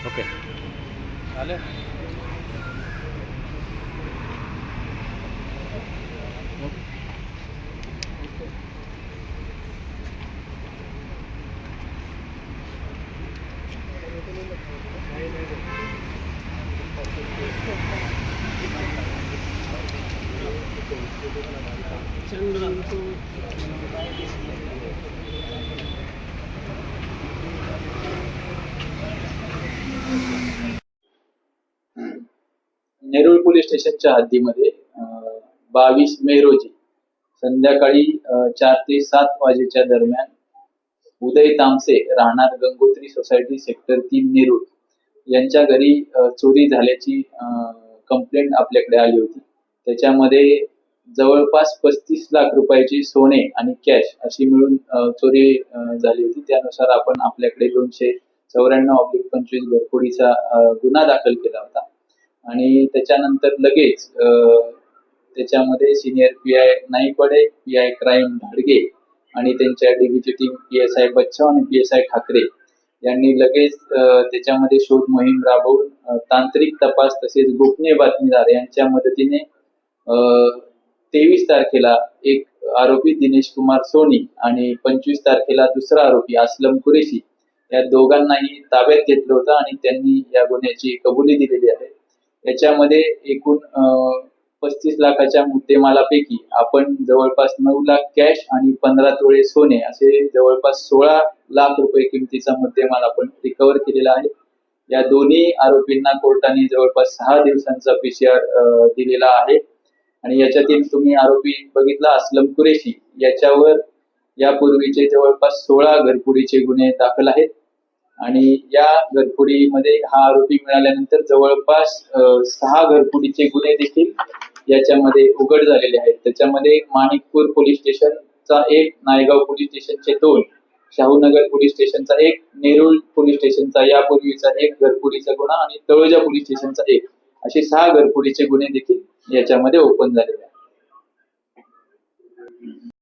Okay चालेल. Nerul police स्टेशनच्या हद्दीमध्ये 22 मे रोजी संध्याकाळी 4 ते 7 वाजेच्या दरम्यान उदय तामसे राहणार गंगोत्री सोसायटी सेक्टर 3 नेरूळ यांच्या घरी चोरी झाल्याची कंप्लेंट आपल्याकडे आली होती. त्याच्यामध्ये जवळपास 35 लाख रुपयाची सोने आणि कॅश अशी मिळून चोरी झाली होती. त्यानुसार आपण आपल्याकडे 294/25 घरफोडीचा गुन्हा दाखल केला होता आणि त्याच्यानंतर लगेच त्याच्यामध्ये सिनियर पी.आय. नाईकवाडे, पी.आय. क्राईम धाडगे आणि त्यांच्या डीबीची टीम पी.एस.आय. बच्चाव आणि पी.एस.आय. ठाकरे यांनी लगेच त्याच्यामध्ये शोध मोहीम राबवून तांत्रिक तपास तसेच गोपनीय बातमीदार यांच्या मदतीने 23 तारखेला एक आरोपी दिनेश कुमार सोनी आणि 25 तारखेला दुसरा आरोपी असलम कुरेशी या दोघांनाही ताब्यात घेतलं होतं आणि त्यांनी या गुन्ह्याची कबुली दिलेली आहे. याच्यामध्ये एकूण 35 लाखाच्या मुद्देमालापैकी आपण जवळपास 9 लाख कॅश आणि 15 तोळे सोने असे जवळपास 16 लाख रुपये किमतीचा मुद्देमाल आपण रिकव्हर केलेला आहे. या दोन्ही आरोपींना कोर्टाने जवळपास 6 दिवसांचा PCR दिलेला आहे आणि याच्यातील तुम्ही आरोपी बघितला असलम कुरेशी याच्यावर यापूर्वीचे जवळपास 16 घरफोडीचे गुन्हे दाखल आहेत आणि या घरफोडीमध्ये हा आरोपी मिळाल्यानंतर जवळपास 6 घरफोडीचे गुन्हे देखील याच्यामध्ये उघड झालेले आहेत. त्याच्यामध्ये माणिकपूर पोलीस स्टेशनचा एक, नायगाव पोलीस स्टेशनचे 2, शाहूनगर पोलीस स्टेशनचा 1, नेरूळ पोलीस स्टेशनचा यापूर्वीचा 1 घरफोडीचा गुन्हा आणि तळोजा पोलीस स्टेशनचा 1 असे 6 घरफोडीचे गुन्हे देखील याच्यामध्ये ओपन झालेले आहेत.